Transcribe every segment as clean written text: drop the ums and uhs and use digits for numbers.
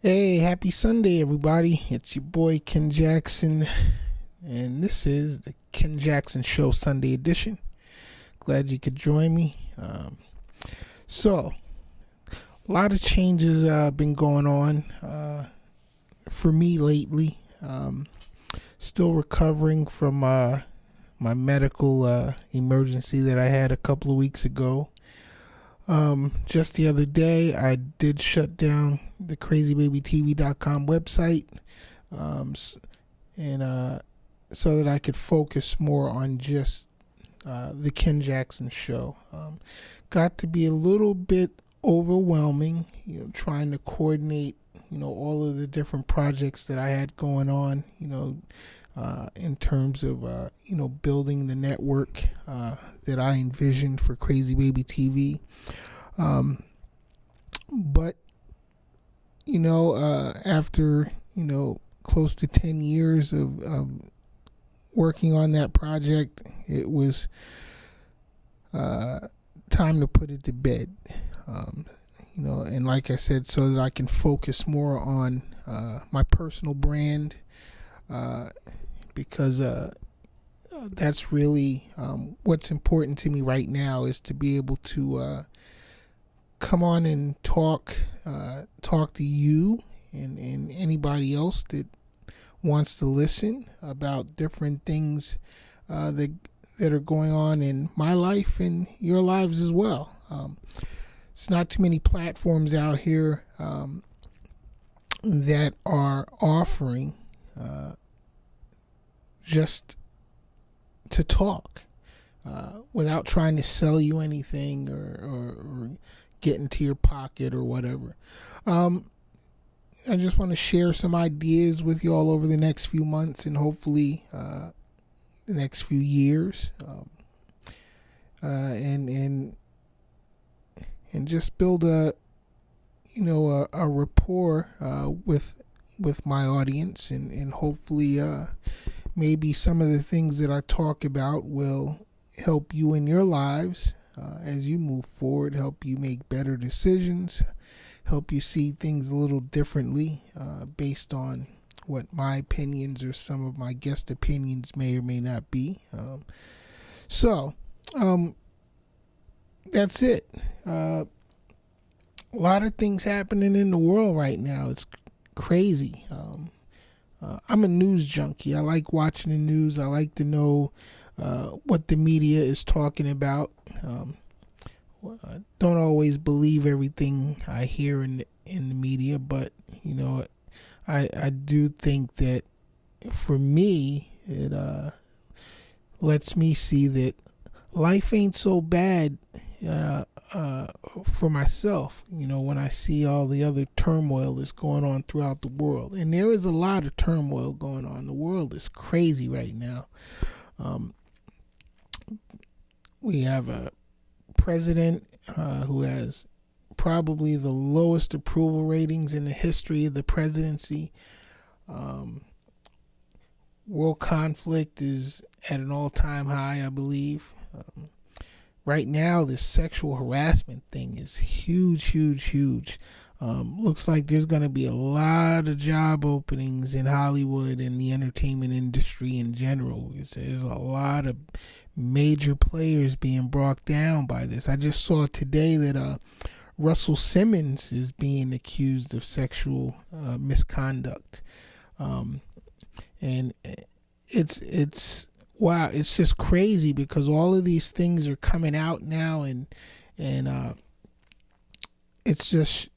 Hey, happy Sunday, everybody. It's your boy Ken Jackson, and this is the Ken Jackson Show Sunday edition. Glad you could join me. So, a lot of changes been going on for me lately. Still recovering from my medical emergency that I had a couple of weeks ago. Just the other day, I did shut down the crazybabytv.com website, and so that I could focus more on just the Ken Jackson Show. Got to be a little bit overwhelming, trying to coordinate, all of the different projects that I had going on, in terms of, building the network that I envisioned for Crazy Baby TV. But, after, close to 10 years of working on that project, it was time to put it to bed. And like I said, so that I can focus more on my personal brand, because that's really what's important to me right now, is to be able to come on and talk to you and anybody else that wants to listen about different things that are going on in my life and your lives as well. It's not too many platforms out here that are offering just to talk without trying to sell you anything or get into your pocket or whatever. I just want to share some ideas with you all over the next few months and hopefully the next few years, and just build a rapport with my audience, and hopefully maybe some of the things that I talk about will help you in your lives as you move forward, help you make better decisions, help you see things a little differently based on what my opinions or some of my guest opinions may or may not be. So that's it. A lot of things happening in the world right now. It's crazy. I'm a news junkie. I like watching the news. I like to know what the media is talking about. I don't always believe everything I hear in the media, but I do think that for me it lets me see that life ain't so bad for myself. When I see all the other turmoil that's going on throughout the world, and there is a lot of turmoil going on. The world is crazy right now. We have a president who has probably the lowest approval ratings in the history of the presidency. World conflict is at an all-time high, I believe. Right now, this sexual harassment thing is huge, huge, huge. Looks like there's going to be a lot of job openings in Hollywood and the entertainment industry in general. There's a lot of major players being brought down by this. I just saw today that Russell Simmons is being accused of sexual misconduct, and it's wow, it's just crazy because all of these things are coming out now, and it's just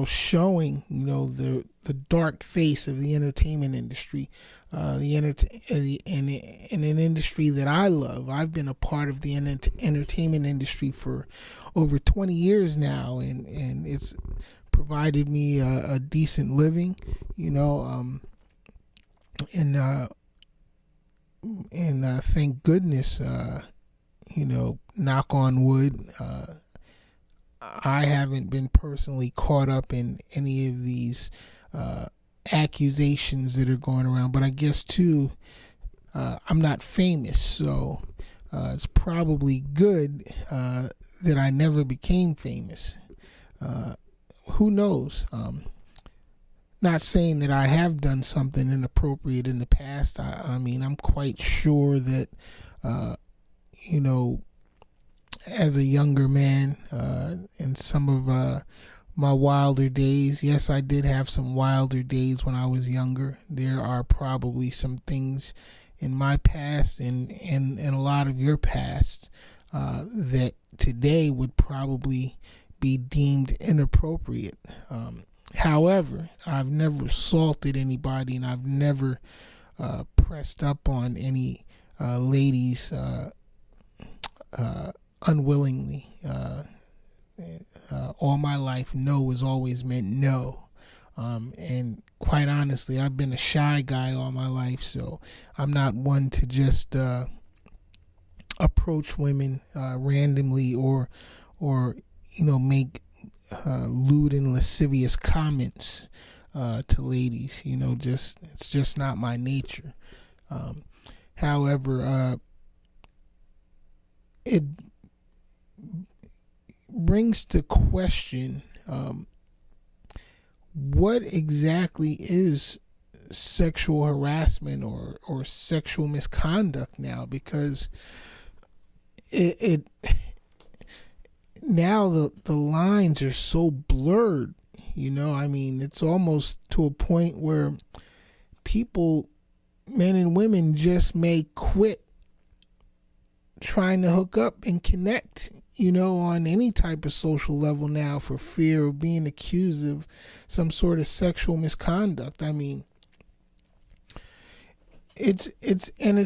showing the dark face of the entertainment industry, in an industry that I love. I've been a part of the entertainment industry for over 20 years now, and it's provided me a decent living, and thank goodness, knock on wood, I haven't been personally caught up in any of these accusations that are going around. But I guess too, I'm not famous, so it's probably good that I never became famous. Who knows? not saying that I have done something inappropriate in the past. I mean, I'm quite sure that, you know, as a younger man, in some of my wilder days, yes, I did have some wilder days when I was younger. There are probably some things in my past and a lot of your past that today would probably be deemed inappropriate. However, I've never assaulted anybody, and I've never pressed up on any ladies unwillingly. All my life, no has always meant no. And quite honestly, I've been a shy guy all my life, so I'm not one to just approach women randomly or make lewd and lascivious comments to ladies. It's just not my nature. However, it brings to question what exactly is sexual harassment or sexual misconduct now, because it now the lines are so blurred. I mean, it's almost to a point where people, men and women, just may quit trying to hook up and connect, on any type of social level now for fear of being accused of some sort of sexual misconduct. I mean, it's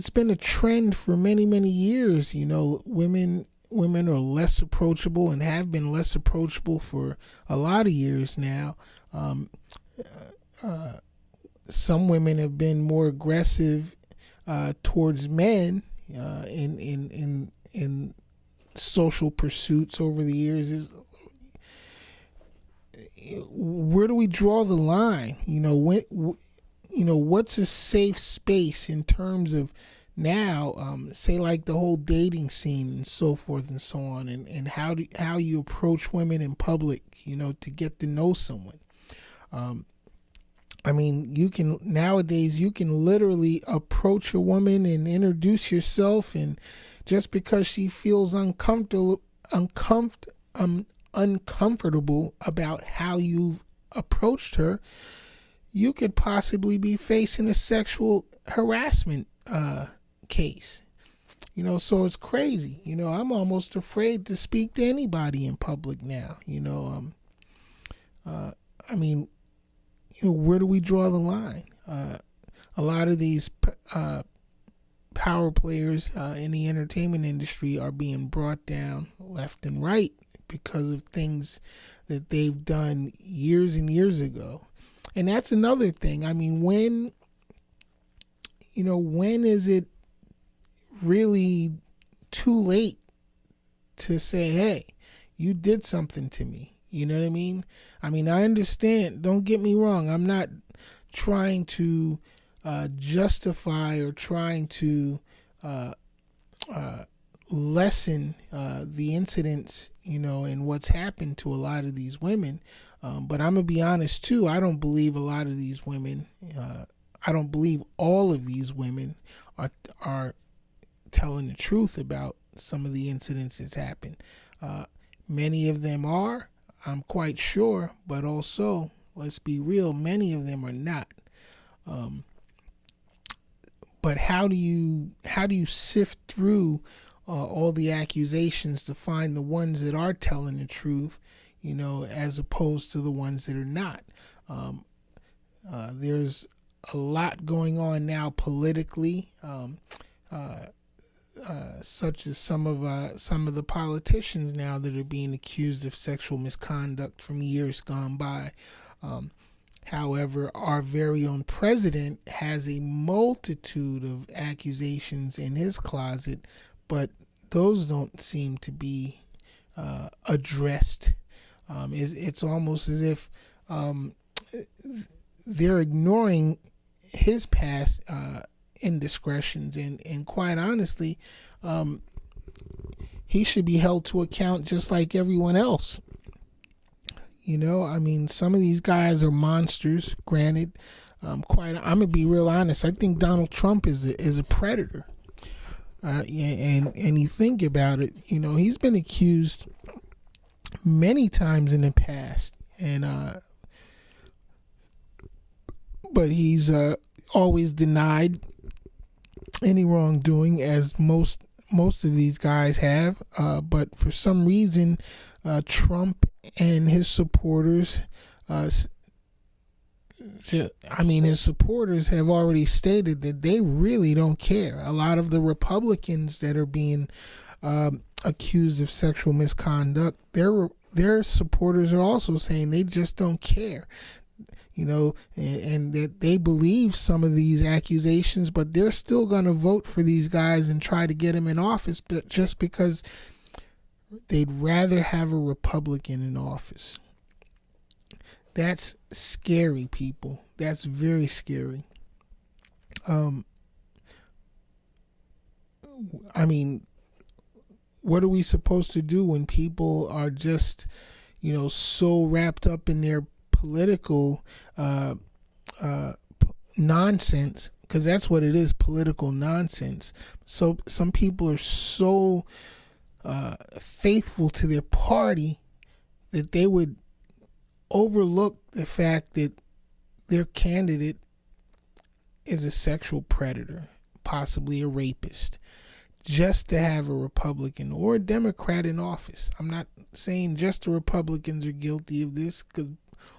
been a trend for many, many years. Women are less approachable and have been less approachable for a lot of years now. Some women have been more aggressive towards men in social pursuits over the years. Where do we draw the line? What's a safe space in terms of now, say like the whole dating scene and so forth and so on, and how you approach women in public, to get to know someone. I mean, nowadays you can literally approach a woman and introduce yourself, and just because she feels uncomfortable about how you've approached her, you could possibly be facing a sexual harassment case. So it's crazy. I'm almost afraid to speak to anybody in public now. I mean, where do we draw the line? A lot of these power players in the entertainment industry are being brought down left and right because of things that they've done years and years ago. And that's another thing. I mean, when is it really too late to say, hey, you did something to me? You know what I mean? I mean, I understand. Don't get me wrong. I'm not trying to justify or trying to lessen the incidents, and what's happened to a lot of these women. But I'm going to be honest, too. I don't believe a lot of these women, I don't believe all of these women are telling the truth about some of the incidents that's happened. Many of them are, I'm quite sure, but also, let's be real, many of them are not. But how do you sift through all the accusations to find the ones that are telling the truth, as opposed to the ones that are not? There's a lot going on now politically, such as some of the politicians now that are being accused of sexual misconduct from years gone by. However, our very own president has a multitude of accusations in his closet, but those don't seem to be addressed. It's almost as if they're ignoring his past indiscretions, and quite honestly, he should be held to account just like everyone else. I mean, some of these guys are monsters. Granted, I'm gonna be real honest. I think Donald Trump is a predator. And you think about it, he's been accused many times in the past, and but he's always denied any wrongdoing, as most of these guys have. But for some reason, Trump and his supporters, his supporters have already stated that they really don't care. A lot of the Republicans that are being accused of sexual misconduct, their supporters are also saying they just don't care. And that they believe some of these accusations, but they're still going to vote for these guys and try to get them in office, but just because they'd rather have a Republican in office. That's scary, people. That's very scary. What are we supposed to do when people are just, so wrapped up in their political nonsense? Because that's what it is, political nonsense. So some people are so faithful to their party that they would overlook the fact that their candidate is a sexual predator, possibly a rapist, just to have a Republican or a Democrat in office. I'm not saying just the Republicans are guilty of this, because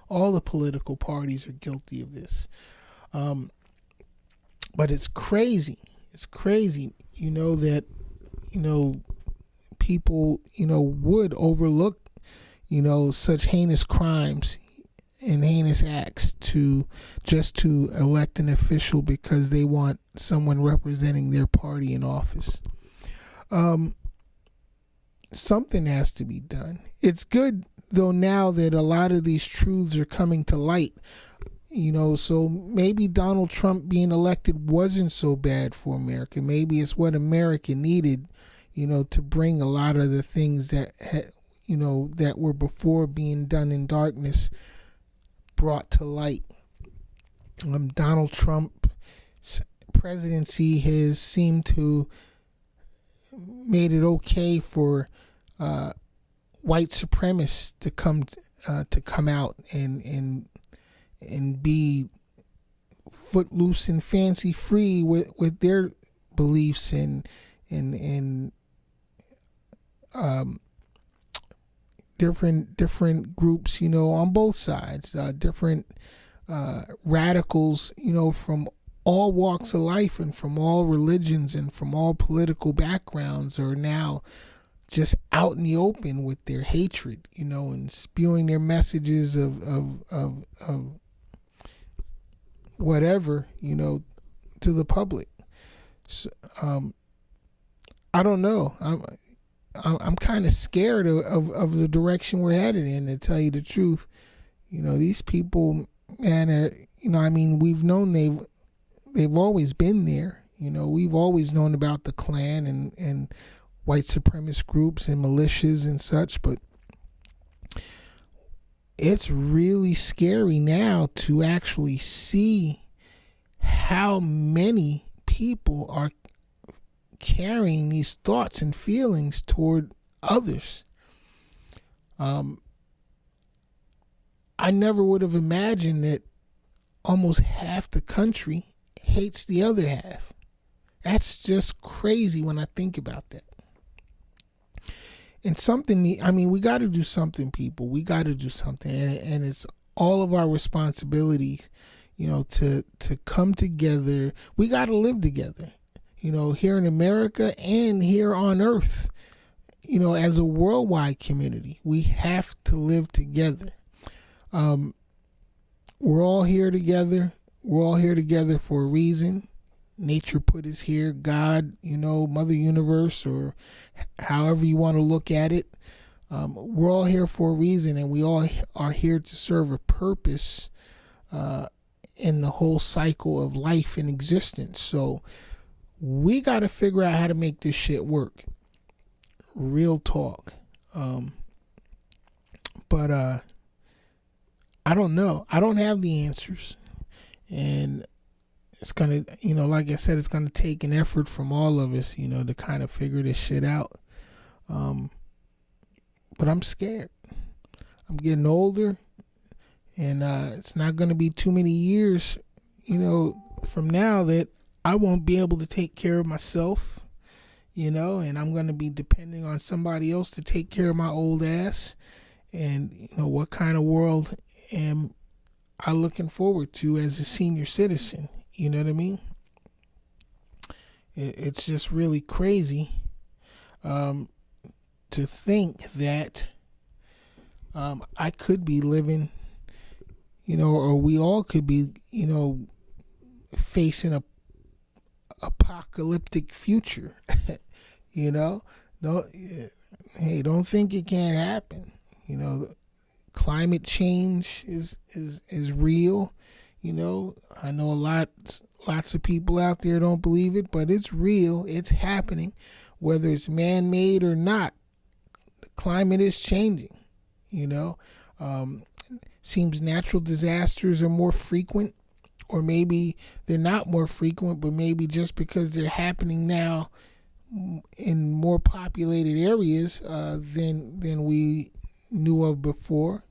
all the political parties are guilty of this. But it's crazy. It's crazy, that, people, would overlook, such heinous crimes and heinous acts to elect an official because they want someone representing their party in office. Something has to be done. It's good, though, now that a lot of these truths are coming to light. So maybe Donald Trump being elected wasn't so bad for America. Maybe it's what America needed, to bring a lot of the things that that were before being done in darkness brought to light. Donald Trump's presidency has seemed to made it okay for white supremacists to come out and be footloose and fancy free with their beliefs and different groups, on both sides, different radicals, from all walks of life and from all religions and from all political backgrounds are now just out in the open with their hatred, and spewing their messages of whatever, to the public. So, I don't know. I'm kind of scared of the direction we're headed in, to tell you the truth. These people, man, we've known they've always been there. We've always known about the Klan and white supremacist groups and militias and such, but it's really scary now to actually see how many people are carrying these thoughts and feelings toward others. I never would have imagined that almost half the country hates the other half. That's just crazy when I think about that. And we got to do something, people. We got to do something, and it's all of our responsibility, to come together. We got to live together, here in America and here on Earth, as a worldwide community. We have to live together. We're all here together. We're all here together for a reason. Nature put us here, God, Mother Universe, or however you want to look at it. We're all here for a reason, and we all are here to serve a purpose in the whole cycle of life and existence. So we got to figure out how to make this shit work. Real talk. But I don't know. I don't have the answers. And it's going to, like I said, it's going to take an effort from all of us, to kind of figure this shit out. But I'm scared. I'm getting older, and it's not going to be too many years, from now that I won't be able to take care of myself, and I'm going to be depending on somebody else to take care of my old ass. And, what kind of world am I looking forward to as a senior citizen? You know what I mean? It's just really crazy to think that I could be living, or we all could be, facing a apocalyptic future. Don't think it can't happen. Climate change is real. I know lots of people out there don't believe it, but it's real. It's happening, whether it's man-made or not. The climate is changing. Seems natural disasters are more frequent, or maybe they're not more frequent, but maybe just because they're happening now in more populated areas than we knew of before.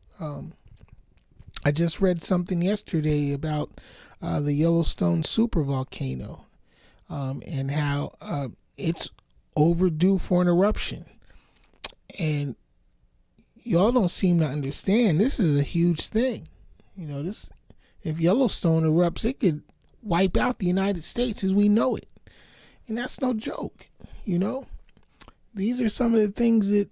I just read something yesterday about the Yellowstone supervolcano and how it's overdue for an eruption. And y'all don't seem to understand. This is a huge thing. If Yellowstone erupts, it could wipe out the United States as we know it. And that's no joke. These are some of the things that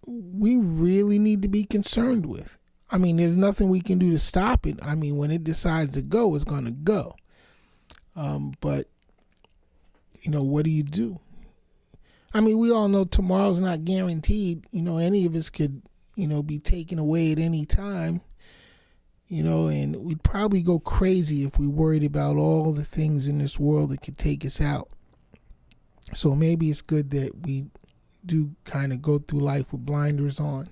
we really need to be concerned with. I mean, there's nothing we can do to stop it. I mean, when it decides to go, it's going to go. But, what do you do? I mean, we all know tomorrow's not guaranteed. Any of us could, be taken away at any time. And we'd probably go crazy if we worried about all the things in this world that could take us out. So maybe it's good that we do kind of go through life with blinders on.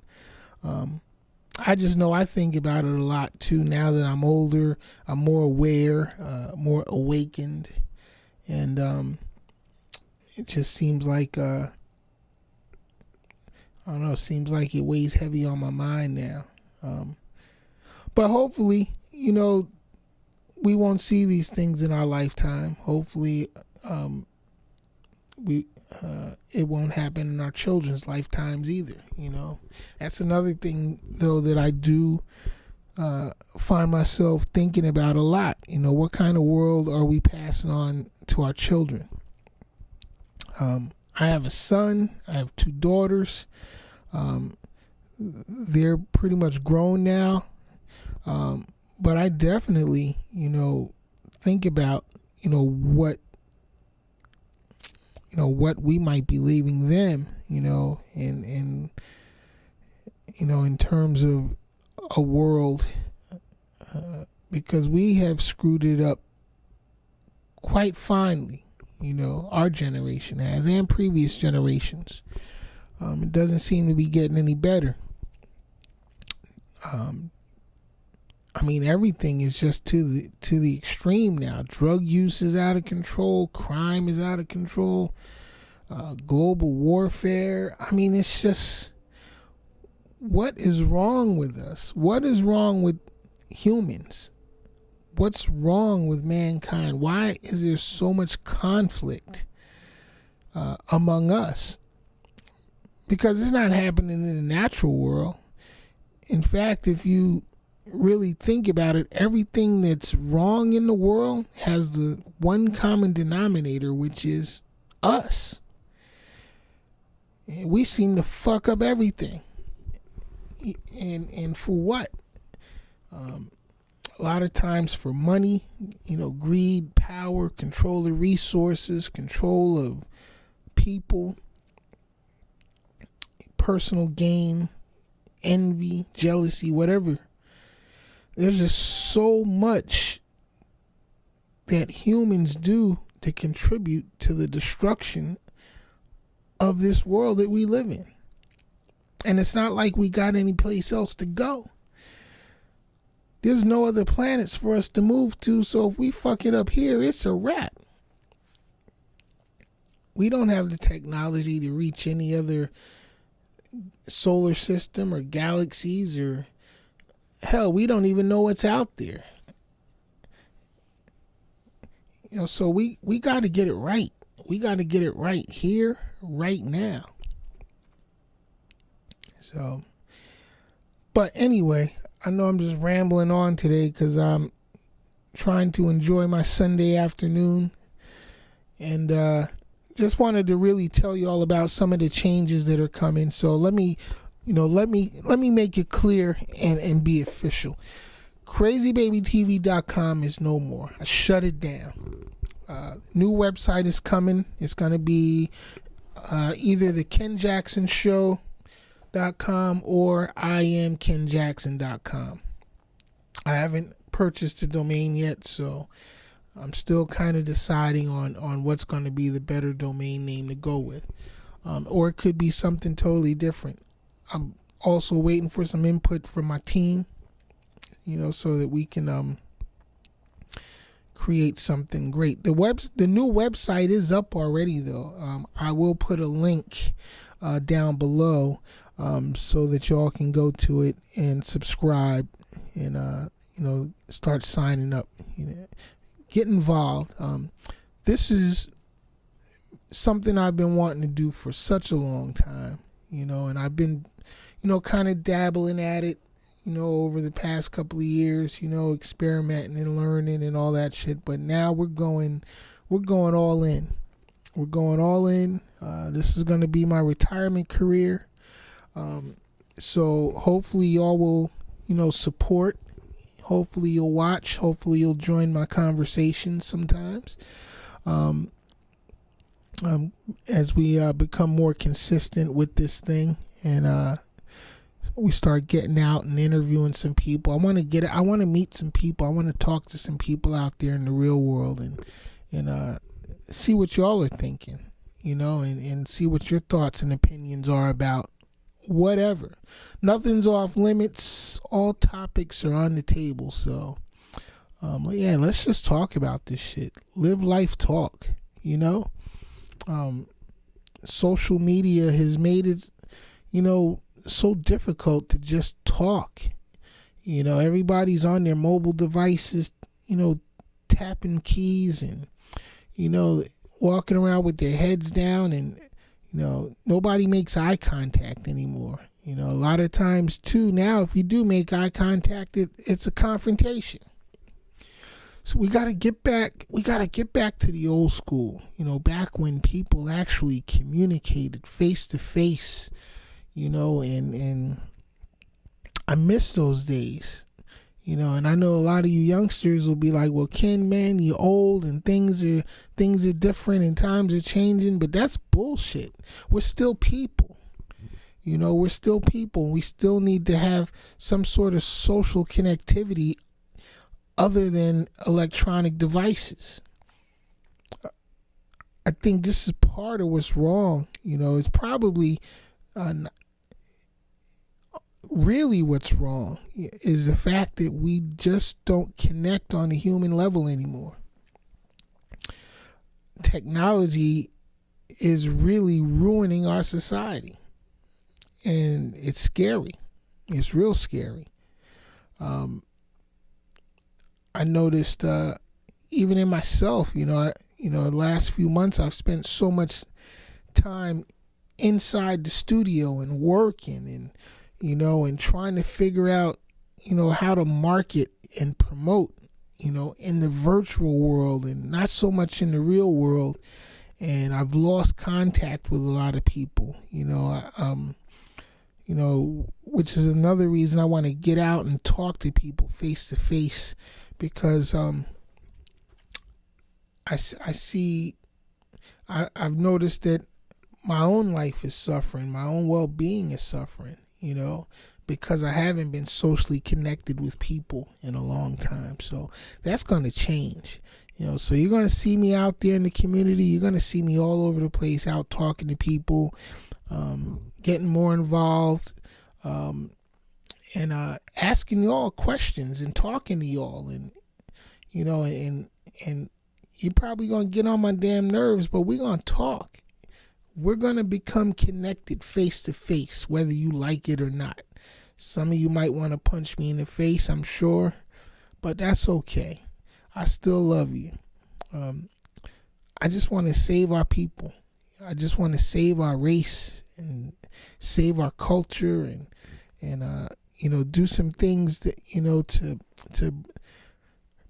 I just know I think about it a lot too. Now that I'm older, I'm more aware, more awakened, and it just seems like I don't know. It seems like it weighs heavy on my mind now. But hopefully, we won't see these things in our lifetime. Hopefully, it won't happen in our children's lifetimes either. That's another thing though that I do find myself thinking about a lot. What kind of world are we passing on to our children? I have a son. I have 2 daughters. They're pretty much grown now. But I definitely, think about, what we might be leaving them, in terms of a world, because we have screwed it up quite finely, our generation has, and previous generations. It doesn't seem to be getting any better. I mean, everything is just to the extreme now. Drug use is out of control. Crime is out of control. Global warfare. I mean, it's just, what is wrong with us? What is wrong with humans? What's wrong with mankind? Why is there so much conflict among us? Because it's not happening in the natural world. In fact, if you really think about it, everything that's wrong in the world has the one common denominator, which is us. And we seem to fuck up everything. And for what? A lot of times for money, greed, power, control of resources, control of people, personal gain, envy, jealousy, whatever. There's just so much that humans do to contribute to the destruction of this world that we live in. And it's not like we got any place else to go. there's no other planets for us to move to. So if we fuck it up here, it's a wrap. We don't have the technology to reach any other solar system or galaxies, or hell, we don't even know what's out there. So we got to get it right. We got to get it right here, right now. So, but anyway, I know I'm just rambling on today because I'm trying to enjoy my Sunday afternoon, and just wanted to really tell you all about some of the changes that are coming. So let me make it clear and be official. CrazyBabyTV.com is no more. I shut it down. New website is coming. It's going to be either the KenJacksonShow.com or IamKenJackson.com. I haven't purchased the domain yet, so I'm still kind of deciding on what's going to be the better domain name to go with. Or it could be something totally different. I'm also waiting for some input from my team, so that we can create something great. The new website is up already, though. I will put a link down below so that y'all can go to it and subscribe and start signing up. Get involved. This is something I've been wanting to do for such a long time, and I've been, kind of dabbling at it, over the past couple of years, experimenting and learning and all that shit. But now we're going all in. We're going all in. This is going to be my retirement career. So hopefully y'all will, support. Hopefully you'll watch. Hopefully you'll join my conversations sometimes. As we become more consistent with this thing, and we start getting out and interviewing some people. I want to meet some people. I want to talk to some people out there in the real world and see what y'all are thinking, and see what your thoughts and opinions are about whatever. Nothing's off limits. All topics are on the table. So, let's just talk about this shit. Live life talk, Social media has made it, so difficult to just talk. Everybody's on their mobile devices, tapping keys and, walking around with their heads down, and, nobody makes eye contact anymore. A lot of times too, now if you do make eye contact, it's a confrontation. So we got to get back to the old school, back when people actually communicated face to face, and I miss those days, and I know a lot of you youngsters will be like, well, Ken, man, you're old and things are different and times are changing, but that's bullshit. We're still people. We're still people. We still need to have some sort of social connectivity other than electronic devices. I think this is part of what's wrong. It's probably really what's wrong is the fact that we just don't connect on a human level anymore. Technology is really ruining our society, and it's scary. It's real scary. I noticed even in myself, the last few months I've spent so much time inside the studio and working and and trying to figure out how to market and promote in the virtual world and not so much in the real world. And I've lost contact with a lot of people, which is another reason I want to get out and talk to people face to face, because I've noticed that my own life is suffering, my own well-being is suffering, because I haven't been socially connected with people in a long time. So that's going to change. So you're going to see me out there in the community. You're going to see me all over the place out talking to people, getting more involved. and asking y'all questions and talking to y'all, and and you're probably gonna get on my damn nerves, but we're gonna talk. We're gonna become connected face to face, whether you like it or not. Some of you might want to punch me in the face, I'm sure, but that's okay. I still love you. I just want to save our people. I just want to save our race and save our culture, and do some things that to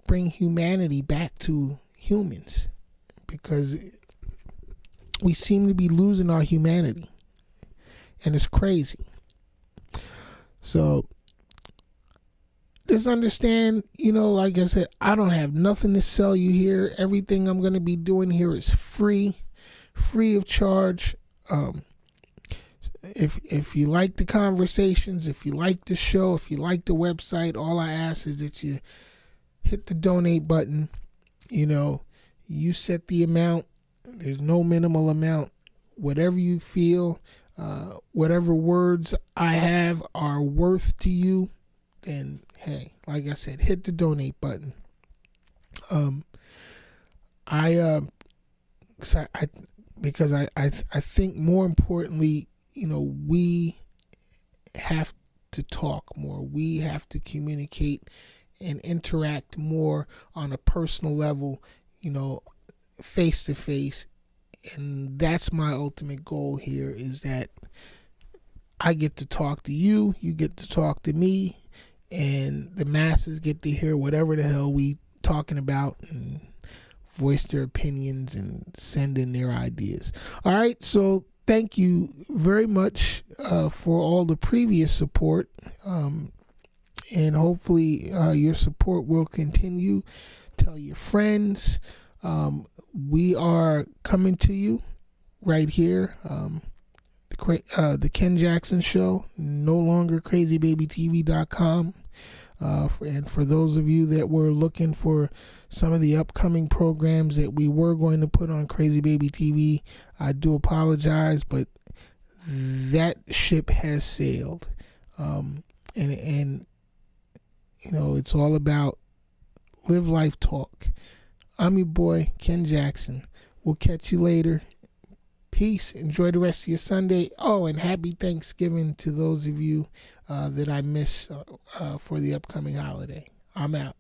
bring humanity back to humans, because we seem to be losing our humanity, and it's crazy. So just understand, like I said, I don't have nothing to sell you here. Everything I'm going to be doing here is free of charge. If you like the conversations, if you like the show, if you like the website, all I ask is that you hit the donate button. You set the amount. There's no minimal amount. Whatever you feel, whatever words I have are worth to you, then hey, like I said, hit the donate button. Because I think more importantly, we have to talk more. We have to communicate and interact more on a personal level, face to face. And that's my ultimate goal here, is that I get to talk to you, you get to talk to me, and the masses get to hear whatever the hell we talking about and voice their opinions and send in their ideas. All right, so thank you very much for all the previous support, and hopefully your support will continue. Tell your friends. We are coming to you right here. The Ken Jackson Show, no longer crazybabytv.com. And for those of you that were looking for some of the upcoming programs that we were going to put on Crazy Baby TV, I do apologize, but that ship has sailed. And it's all about live life talk. I'm your boy, Ken Jackson. We'll catch you later. Peace. Enjoy the rest of your Sunday. Oh, and happy Thanksgiving to those of you that I miss for the upcoming holiday. I'm out.